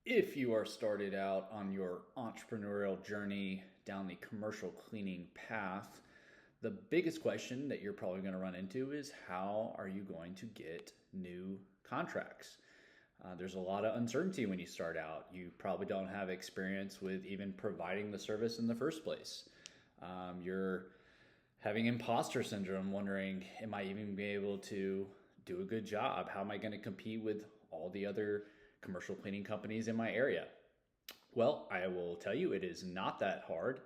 If you are started out on your entrepreneurial journey down the commercial cleaning path, the biggest question that you're probably going to run into is how are you going to get new contracts? There's a lot of uncertainty when you start out. You probably don't have experience with even providing the service in the first place. You're having imposter syndrome, wondering, am I even be able to do a good job? How am I going to compete with all the other commercial cleaning companies in my area? Well, I will tell you, it is not that hard.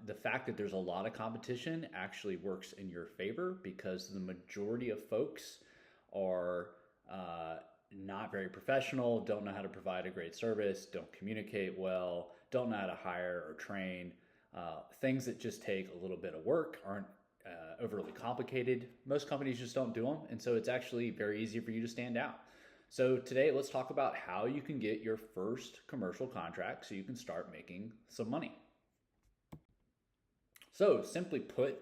The fact that there's a lot of competition actually works in your favor because the majority of folks are not very professional, don't know how to provide a great service, don't communicate well, don't know how to hire or train. Things that just take a little bit of work aren't overly complicated. Most companies just don't do them. And so it's actually very easy for you to stand out. So today, let's talk about how you can get your first commercial contract so you can start making some money. So, simply put,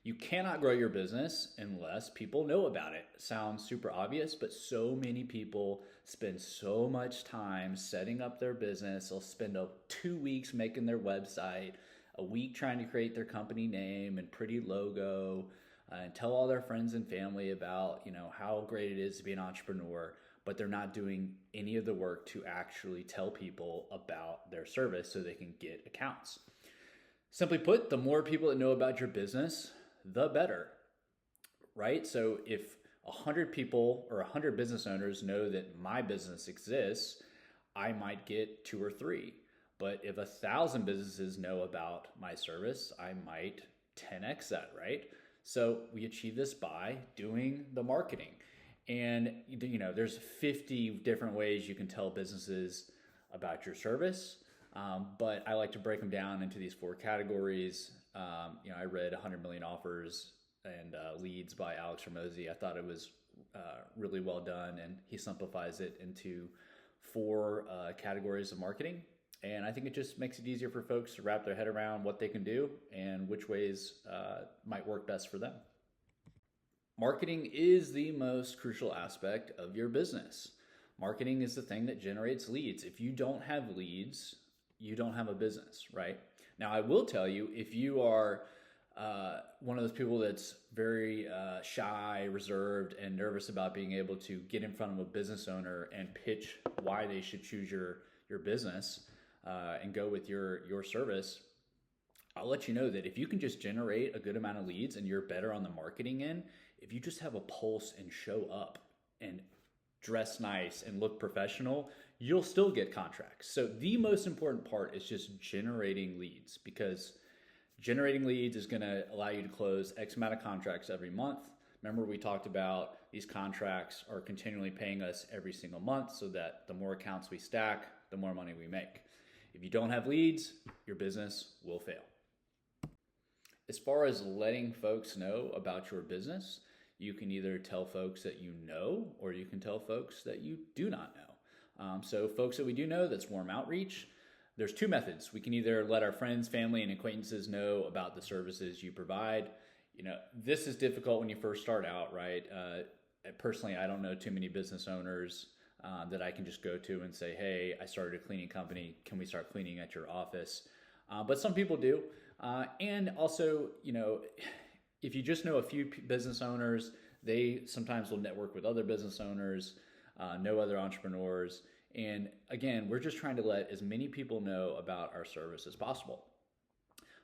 you cannot grow your business unless people know about it. Sounds super obvious, but so many people spend so much time setting up their business. They'll spend 2 weeks making their website, a week trying to create their company name and pretty logo, and tell all their friends and family about how great it is to be an entrepreneur, but they're not doing any of the work to actually tell people about their service so they can get accounts. Simply put, the more people that know about your business, the better, right? So if 100 people or 100 business owners know that my business exists, I might get two or three. But if 1,000 businesses know about my service, I might 10x that, right? So we achieve this by doing the marketing. And there's 50 different ways you can tell businesses about your service. But I like to break them down into these four categories. I read 100 Million Offers and Leads by Alex Hormozi. I thought it was really well done, and he simplifies it into four categories of marketing. And I think it just makes it easier for folks to wrap their head around what they can do and which ways might work best for them. Marketing is the most crucial aspect of your business. Marketing is the thing that generates leads. If you don't have leads, you don't have a business, right? Now, I will tell you, if you are one of those people that's very shy, reserved, and nervous about being able to get in front of a business owner and pitch why they should choose your business and go with your service, I'll let you know that if you can just generate a good amount of leads and you're better on the marketing end, if you just have a pulse and show up and dress nice and look professional, you'll still get contracts. So the most important part is just generating leads, because generating leads is going to allow you to close X amount of contracts every month. Remember, we talked about these contracts are continually paying us every single month, so that the more accounts we stack, the more money we make. If you don't have leads, your business will fail. As far as letting folks know about your business, you can either tell folks that you know, or you can tell folks that you do not know. So folks that we do know, that's warm outreach. There's two methods. We can either let our friends, family, and acquaintances know about the services you provide. This is difficult when you first start out, right? Personally, I don't know too many business owners that I can just go to and say, hey, I started a cleaning company. Can we start cleaning at your office? But some people do. And also, if you just know a few business owners, they sometimes will network with other business owners, know other entrepreneurs. And again, we're just trying to let as many people know about our service as possible.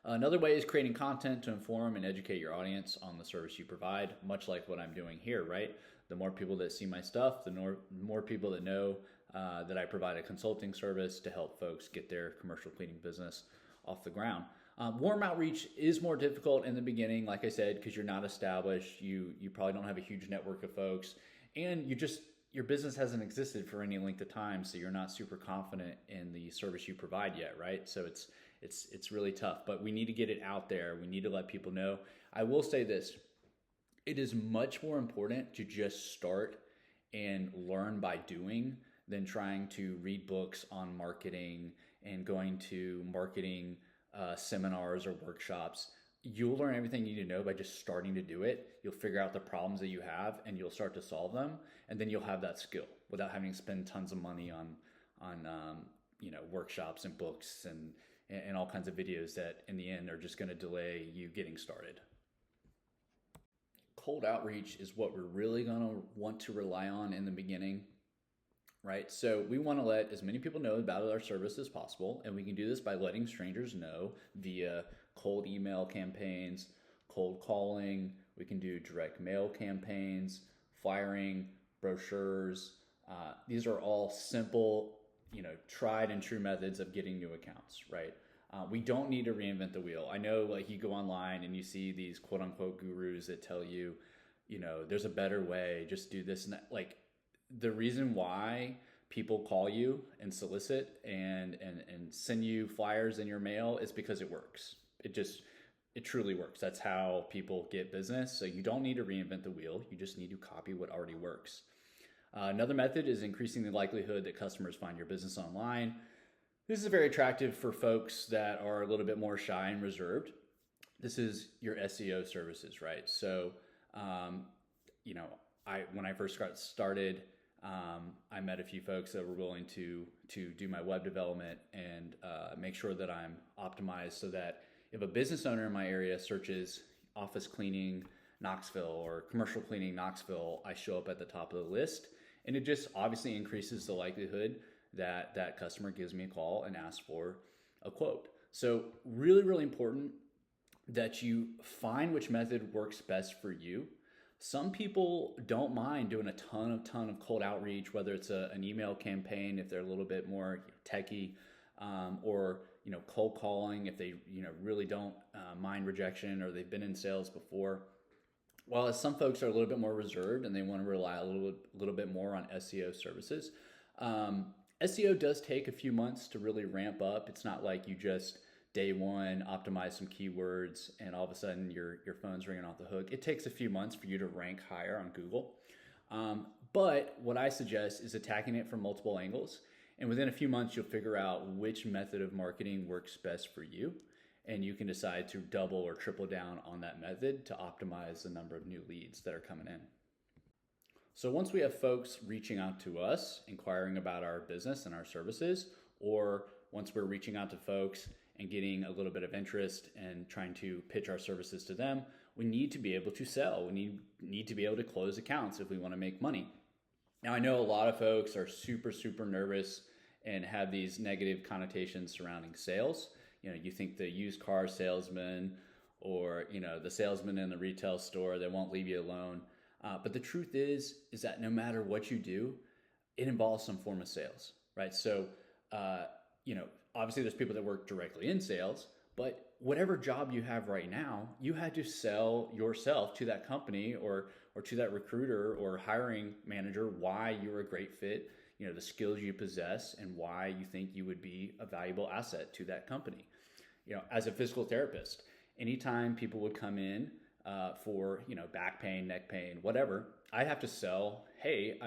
Another way is creating content to inform and educate your audience on the service you provide, much like what I'm doing here, right? The more people that see my stuff, the more people that know that I provide a consulting service to help folks get their commercial cleaning business off the ground. Warm outreach is more difficult in the beginning, like I said, because you're not established. You probably don't have a huge network of folks, and your business hasn't existed for any length of time, so you're not super confident in the service you provide yet, right? So it's really tough, but we need to get it out there. We need to let people know. I will say this: it is much more important to just start and learn by doing than trying to read books on marketing and going to marketing seminars or workshops. You'll learn everything you need to know by just starting to do it. You'll figure out the problems that you have and you'll start to solve them. And then you'll have that skill without having to spend tons of money on workshops and books and all kinds of videos that in the end are just going to delay you getting started. Cold outreach is what we're really going to want to rely on in the beginning, right? So we want to let as many people know about our service as possible, and we can do this by letting strangers know via cold email campaigns, cold calling. We can do direct mail campaigns, flyering, brochures. These are all simple, tried and true methods of getting new accounts, right? We don't need to reinvent the wheel. I know, like, you go online and you see these quote unquote gurus that tell you, there's a better way, just do this and that. Like, the reason why people call you and solicit and send you flyers in your mail is because it works. It truly works. That's how people get business. So you don't need to reinvent the wheel. You just need to copy what already works. Another method is increasing the likelihood that customers find your business online. This is very attractive for folks that are a little bit more shy and reserved. This is your SEO services, right? So, when I first got started, I met a few folks that were willing to do my web development and make sure that I'm optimized so that if a business owner in my area searches office cleaning Knoxville or commercial cleaning Knoxville, I show up at the top of the list. And it just obviously increases the likelihood that that customer gives me a call and asks for a quote. So really, really important that you find which method works best for you. Some people don't mind doing a ton of cold outreach, whether it's an email campaign if they're a little bit more techie, or cold calling if they really don't mind rejection or they've been in sales before. While some folks are a little bit more reserved and they want to rely a little bit more on SEO services. SEO does take a few months to really ramp up. It's not like you just day one optimize some keywords and all of a sudden your phone's ringing off the hook. It takes a few months for you to rank higher on Google. But what I suggest is attacking it from multiple angles. And within a few months, you'll figure out which method of marketing works best for you. And you can decide to double or triple down on that method to optimize the number of new leads that are coming in. So once we have folks reaching out to us, inquiring about our business and our services, or once we're reaching out to folks and getting a little bit of interest and trying to pitch our services to them, we need to be able to sell. We need to be able to close accounts if we want to make money. Now, I know a lot of folks are super, super nervous and have these negative connotations surrounding sales. You think the used car salesman or, the salesman in the retail store that won't leave you alone. But the truth is that no matter what you do, it involves some form of sales, right? So, obviously there's people that work directly in sales, but whatever job you have right now, you had to sell yourself to that company or to that recruiter or hiring manager why you're a great fit, the skills you possess and why you think you would be a valuable asset to that company. As a physical therapist, anytime people would come in for, back pain, neck pain, whatever, I have to sell, hey,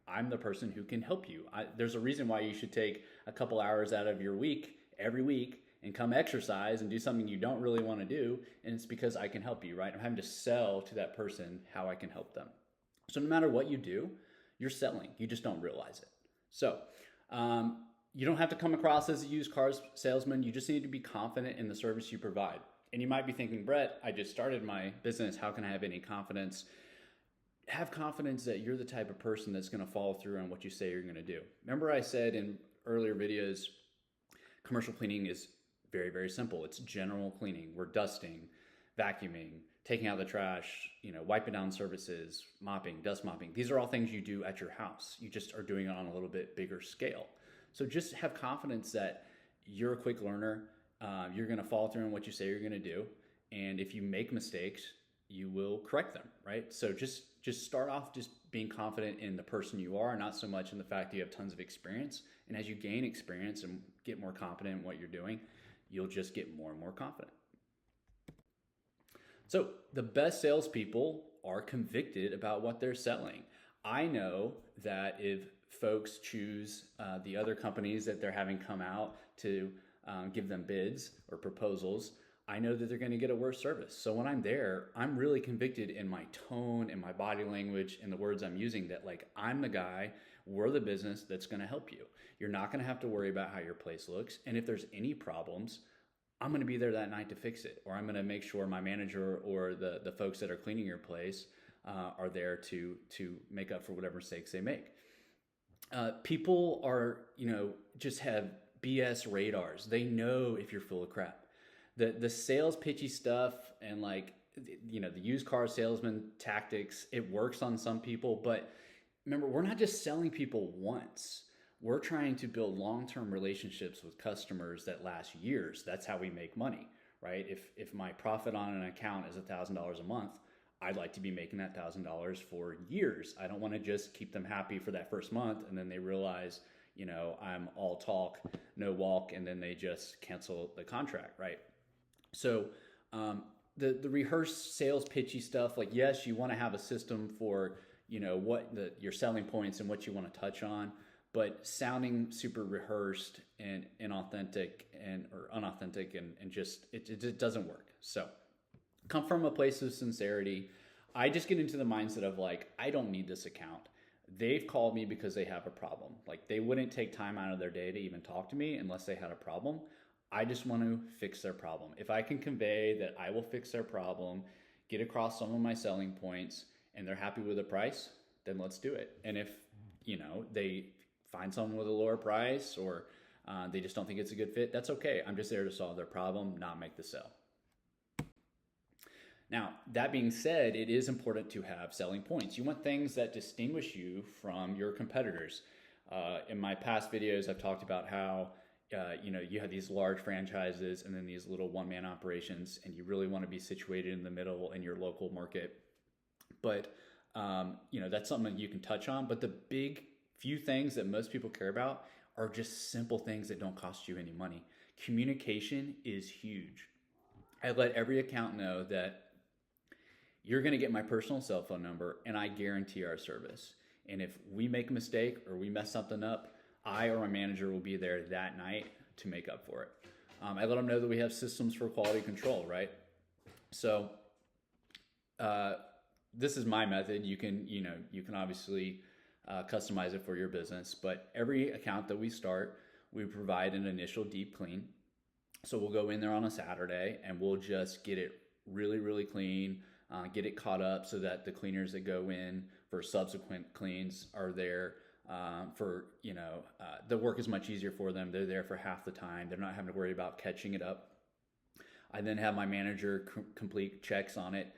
I'm the person who can help you. There's a reason why you should take a couple hours out of your week every week and come exercise and do something you don't really want to do. And it's because I can help you, right? I'm having to sell to that person how I can help them. So no matter what you do, you're selling. You just don't realize it. So you don't have to come across as a used cars salesman. You just need to be confident in the service you provide. And you might be thinking, Brett, I just started my business. How can I have any confidence? Have confidence that you're the type of person that's going to follow through on what you say you're going to do. Remember I said in earlier videos, commercial cleaning is very, very simple. It's general cleaning. We're dusting, vacuuming, taking out the trash, wiping down surfaces, mopping, dust mopping. These are all things you do at your house. You just are doing it on a little bit bigger scale. So just have confidence that you're a quick learner. You're going to follow through on what you say you're going to do. And if you make mistakes, you will correct them, right? So just start off just being confident in the person you are, not so much in the fact that you have tons of experience. And as you gain experience and get more confident in what you're doing, you'll just get more and more confident. So the best salespeople are convicted about what they're selling. I know that if folks choose the other companies that they're having come out to give them bids or proposals, I know that they're going to get a worse service. So when I'm there, I'm really convicted in my tone and my body language and the words I'm using that, like, I'm the guy we're the business that's going to help you. You're not going to have to worry about how your place looks. And if there's any problems, I'm going to be there that night to fix it, or I'm going to make sure my manager or the folks that are cleaning your place are there to make up for whatever mistakes they make. People are, just have BS radars. They know if you're full of crap. The sales pitchy stuff and the used car salesman tactics, it works on some people, but remember, we're not just selling people once. We're trying to build long-term relationships with customers that last years. That's how we make money, right? If my profit on an account is $1,000 a month, I'd like to be making that $1,000 for years. I don't want to just keep them happy for that first month and then they realize, I'm all talk, no walk, and then they just cancel the contract, right? So the rehearsed sales pitchy stuff, yes, you want to have a system for, what your selling points and what you want to touch on, but sounding super rehearsed and inauthentic or unauthentic and just it doesn't work. So come from a place of sincerity. I just get into the mindset of I don't need this account. They've called me because they have a problem. They wouldn't take time out of their day to even talk to me unless they had a problem. I just want to fix their problem. If I can convey that I will fix their problem, get across some of my selling points, and they're happy with the price, then let's do it. And if, they find someone with a lower price or they just don't think it's a good fit, that's okay. I'm just there to solve their problem, not make the sale. Now, that being said, it is important to have selling points. You want things that distinguish you from your competitors. In my past videos, I've talked about how you have these large franchises and then these little one-man operations, and you really want to be situated in the middle in your local market. But, that's something that you can touch on. But the big few things that most people care about are just simple things that don't cost you any money. Communication is huge. I let every account know that you're going to get my personal cell phone number, and I guarantee our service. And if we make a mistake or we mess something up, I or my manager will be there that night to make up for it. I let them know that we have systems for quality control, right? So this is my method. You can obviously customize it for your business, but every account that we start, we provide an initial deep clean. So we'll go in there on a Saturday and we'll just get it really, really clean, get it caught up so that the cleaners that go in for subsequent cleans are there the work is much easier for them. They're there for half the time. They're not having to worry about catching it up. I then have my manager complete checks on it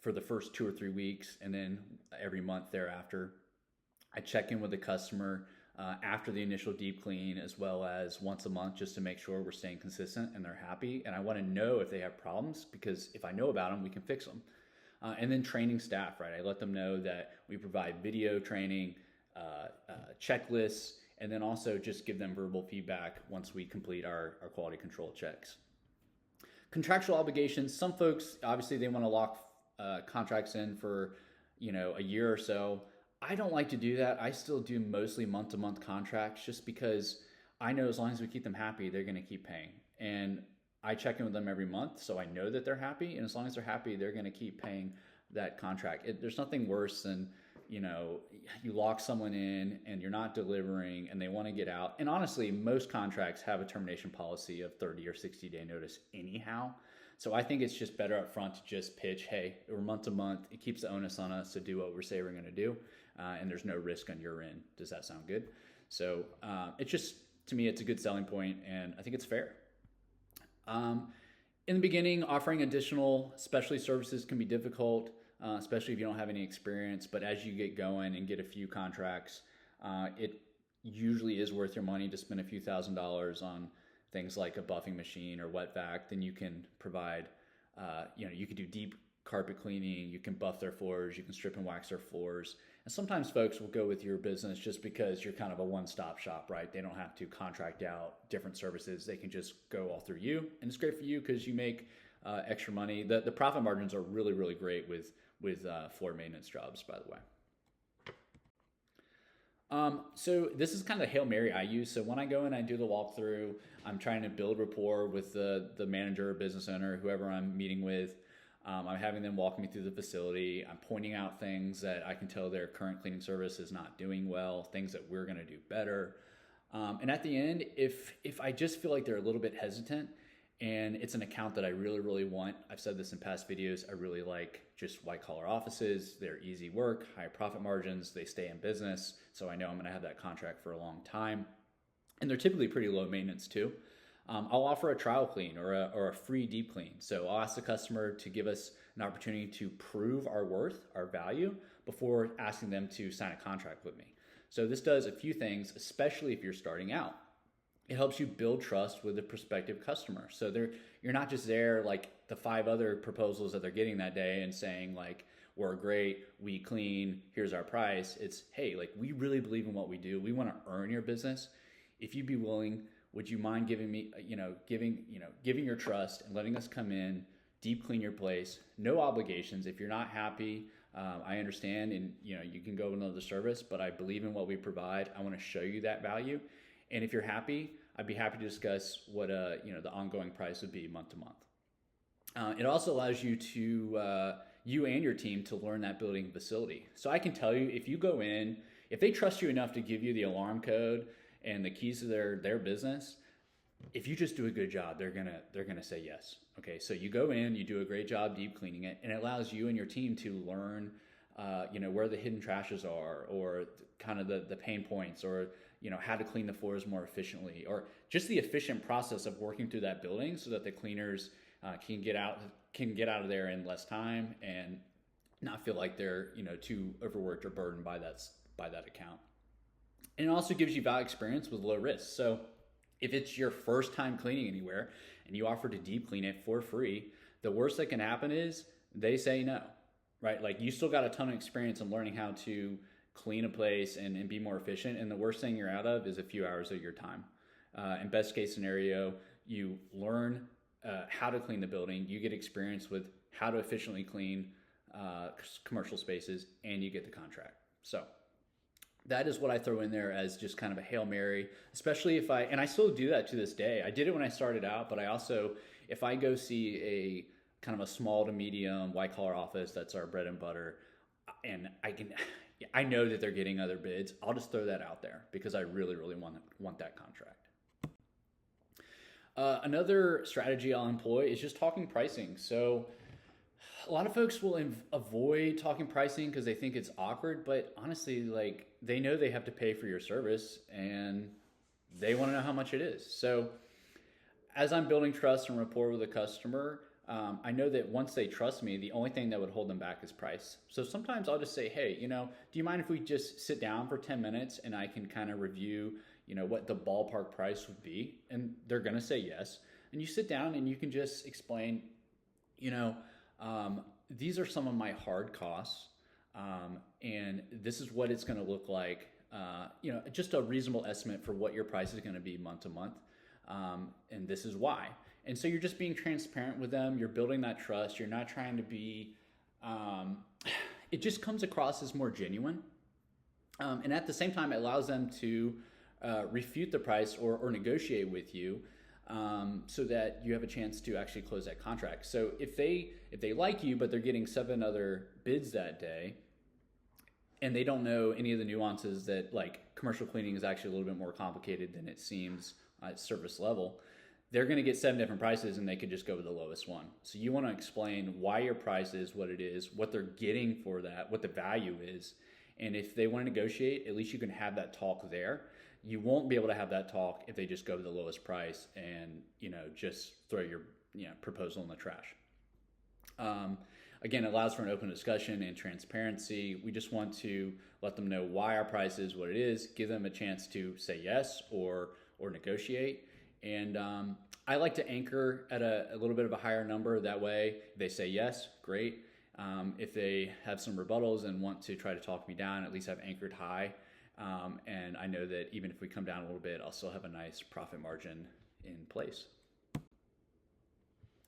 for the first 2 or 3 weeks, and then every month thereafter. I check in with the customer after the initial deep clean as well as once a month just to make sure we're staying consistent and they're happy. And I want to know if they have problems because if I know about them, we can fix them. And then training staff, right? I let them know that we provide video training, checklists, and then also just give them verbal feedback once we complete our quality control checks. Contractual obligations. Some folks, obviously, they want to lock contracts in for, a year or so. I don't like to do that. I still do mostly month-to-month contracts just because I know as long as we keep them happy, they're going to keep paying. And I check in with them every month, so I know that they're happy. And as long as they're happy, they're going to keep paying that contract. There's nothing worse than, you lock someone in and you're not delivering and they want to get out. And honestly, most contracts have a termination policy of 30 or 60-day notice anyhow. So I think it's just better up front to just pitch, hey, we're month to month. It keeps the onus on us to do what we say we're going to do. And there's no risk on your end. Does that sound good? So it's just, to me, it's a good selling point, and I think it's fair. In the beginning, offering additional specialty services can be difficult, especially if you don't have any experience. But as you get going and get a few contracts, it usually is worth your money to spend a few $1,000s on things like a buffing machine or wet vac. Then you can provide, you can do deep carpet cleaning, you can buff their floors, you can strip and wax their floors. And sometimes folks will go with your business just because you're kind of a one-stop shop, right? They don't have to contract out different services. They can just go all through you. And it's great for you because you make extra money. The profit margins are really, really great with floor maintenance jobs, by the way. So this is kind of the Hail Mary I use. So when I go and I do the walkthrough, I'm trying to build rapport with the manager, business owner, whoever I'm meeting with. I'm having them walk me through the facility. I'm pointing out things that I can tell their current cleaning service is not doing well, things that we're going to do better. And at the end, if I just feel like they're a little bit hesitant and it's an account that I really, really want, I've said this in past videos, I really like just white collar offices. They're easy work, high profit margins, they stay in business. So I know I'm going to have that contract for a long time. And they're typically pretty low maintenance too. I'll offer a trial clean or a free deep clean. So I'll ask the customer to give us an opportunity to prove our worth, our value, before asking them to sign a contract with me. So this does a few things, especially if you're starting out. It helps you build trust with the prospective customer. So you're not just there like the 5 other proposals that they're getting that day and saying like, we're great, we clean, here's our price. It's, hey, like we really believe in what we do. We want to earn your business. If you'd be willing, would you mind giving me, giving your trust and letting us come in, deep clean your place, no obligations. If you're not happy, I understand, and you can go with another service, but I believe in what we provide. I want to show you that value. And if you're happy, I'd be happy to discuss what the ongoing price would be month to month. It also allows you to you and your team to learn that building facility. So I can tell you, if you go in, if they trust you enough to give you the alarm code and the keys to their business, if you just do a good job, they're gonna say yes. Okay, so you go in, you do a great job deep cleaning it, and it allows you and your team to learn, where the hidden trashes are, or kind of the pain points, or how to clean the floors more efficiently, or just the efficient process of working through that building, so that the cleaners can get out of there in less time and not feel like they're too overworked or burdened by that account. And it also gives you valuable experience with low risk. So if it's your first time cleaning anywhere and you offer to deep clean it for free, the worst that can happen is they say no, right? Like you still got a ton of experience in learning how to clean a place and be more efficient. And the worst thing you're out of is a few hours of your time. In best case scenario, you learn how to clean the building, you get experience with how to efficiently clean commercial spaces, and you get the contract. So that is what I throw in there as just kind of a Hail Mary, especially and I still do that to this day. I did it when I started out, but I also, if I go see a kind of a small to medium white collar office, that's our bread and butter, and I know that they're getting other bids, I'll just throw that out there because I really, really want that contract. Another strategy I'll employ is just talking pricing. So a lot of folks will avoid talking pricing because they think it's awkward, but honestly, like they know they have to pay for your service and they want to know how much it is. So as I'm building trust and rapport with the customer, I know that once they trust me, the only thing that would hold them back is price. So sometimes I'll just say, hey, do you mind if we just sit down for 10 minutes and I can kind of review, what the ballpark price would be? And they're going to say yes. And you sit down and you can just explain, these are some of my hard costs, and this is what it's going to look like. Just a reasonable estimate for what your price is going to be month to month, and this is why. And so you're just being transparent with them. You're building that trust. You're not trying to be. It just comes across as more genuine, and at the same time, it allows them to refute the price or negotiate with you. So that you have a chance to actually close that contract. So if they like you, but they're getting 7 other bids that day, and they don't know any of the nuances that like commercial cleaning is actually a little bit more complicated than it seems at service level, they're going to get 7 different prices and they could just go with the lowest one. So you want to explain why your price is what it is, what they're getting for that, what the value is. And if they want to negotiate, at least you can have that talk there. You won't be able to have that talk if they just go to the lowest price and, just throw your, proposal in the trash. Again, it allows for an open discussion and transparency. We just want to let them know why our price is what it is, give them a chance to say yes or negotiate. And I like to anchor at a little bit of a higher number. That way, if they say yes, great. If they have some rebuttals and want to try to talk me down, at least I've anchored high. And I know that even if we come down a little bit, I'll still have a nice profit margin in place.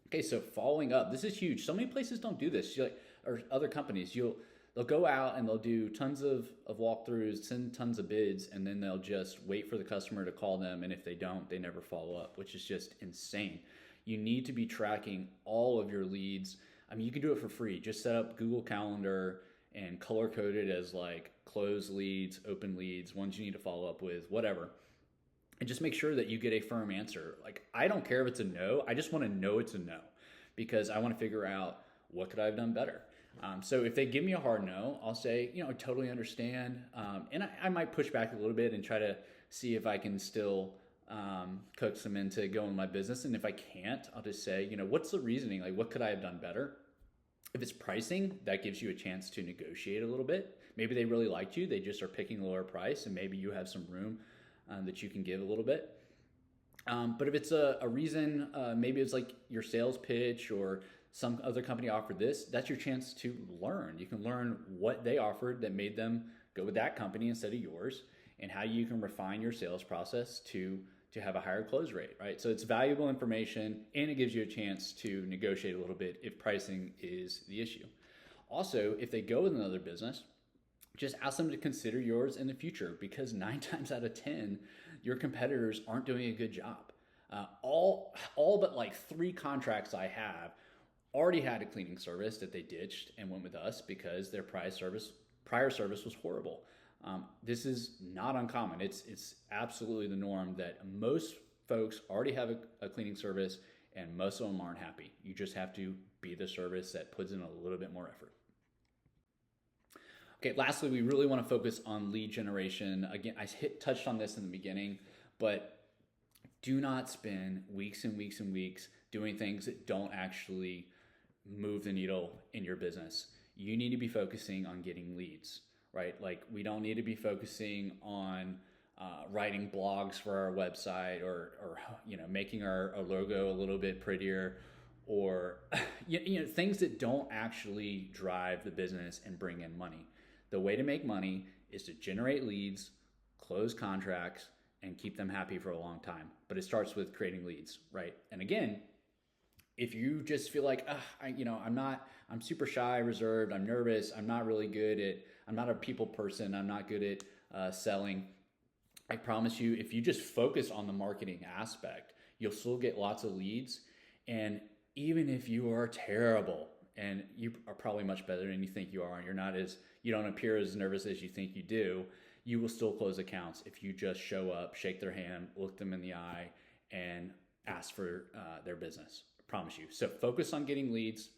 Okay, so following up, this is huge. So many places don't do this. Or other companies, they'll go out and they'll do tons of walkthroughs, send tons of bids, and then they'll just wait for the customer to call them. And if they don't, they never follow up, which is just insane. You need to be tracking all of your leads, I mean, you can do it for free. Just set up Google Calendar and color code it as like closed leads, open leads, ones you need to follow up with, whatever. And just make sure that you get a firm answer. Like, I don't care if it's a no. I just want to know it's a no because I want to figure out what could I have done better. So if they give me a hard no, I'll say, I totally understand. And I might push back a little bit and try to see if I can still coax them into going my business. And if I can't, I'll just say, what's the reasoning? Like, what could I have done better? If it's pricing, that gives you a chance to negotiate a little bit. Maybe they really liked you. They just are picking a lower price, and maybe you have some room that you can give a little bit. But if it's a reason, maybe it's like your sales pitch or some other company offered this, that's your chance to learn. You can learn what they offered that made them go with that company instead of yours, and how you can refine your sales process to have a higher close rate, right? So it's valuable information, and it gives you a chance to negotiate a little bit if pricing is the issue. Also, if they go with another business, just ask them to consider yours in the future, because 9 times out of 10, your competitors aren't doing a good job. All but like 3 contracts I have already had a cleaning service that they ditched and went with us because their prior service was horrible. This is not uncommon. It's absolutely the norm that most folks already have a cleaning service, and most of them aren't happy. You just have to be the service that puts in a little bit more effort. Okay, lastly, we really want to focus on lead generation. Again, I touched on this in the beginning, but do not spend weeks and weeks and weeks doing things that don't actually move the needle in your business. You need to be focusing on getting leads, right? Like, we don't need to be focusing on writing blogs for our website or making our logo a little bit prettier, or things that don't actually drive the business and bring in money. The way to make money is to generate leads, close contracts, and keep them happy for a long time. But it starts with creating leads, right? And again, if you just feel like, I'm super shy, reserved, I'm nervous, I'm not a people person, I'm not good at selling, I promise you, if you just focus on the marketing aspect, you'll still get lots of leads. And even if you are terrible, and you are probably much better than you think you are, and you don't appear as nervous as you think you do, you will still close accounts if you just show up, shake their hand, look them in the eye, and ask for their business. I promise you. So focus on getting leads.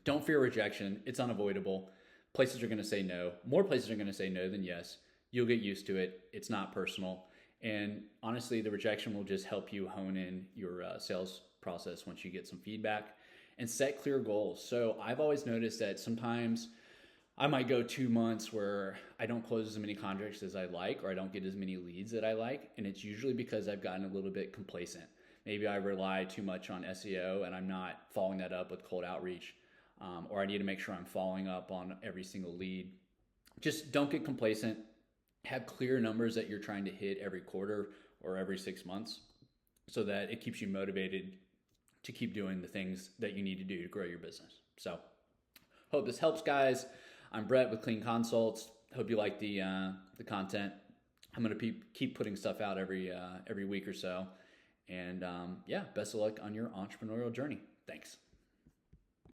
Don't fear rejection. It's unavoidable. Places are going to say no. More places are going to say no than yes. You'll get used to it. It's not personal. And honestly, the rejection will just help you hone in your sales process once you get some feedback, and set clear goals. So I've always noticed that sometimes I might go 2 months where I don't close as many contracts as I like, or I don't get as many leads that I like. And it's usually because I've gotten a little bit complacent. Maybe I rely too much on SEO and I'm not following that up with cold outreach, or I need to make sure I'm following up on every single lead. Just don't get complacent. Have clear numbers that you're trying to hit every quarter or every 6 months, so that it keeps you motivated to keep doing the things that you need to do to grow your business. So hope this helps, guys. I'm Brett with Clean Consults. Hope you like the content. I'm going to keep putting stuff out every week or so. And best of luck on your entrepreneurial journey. Thanks.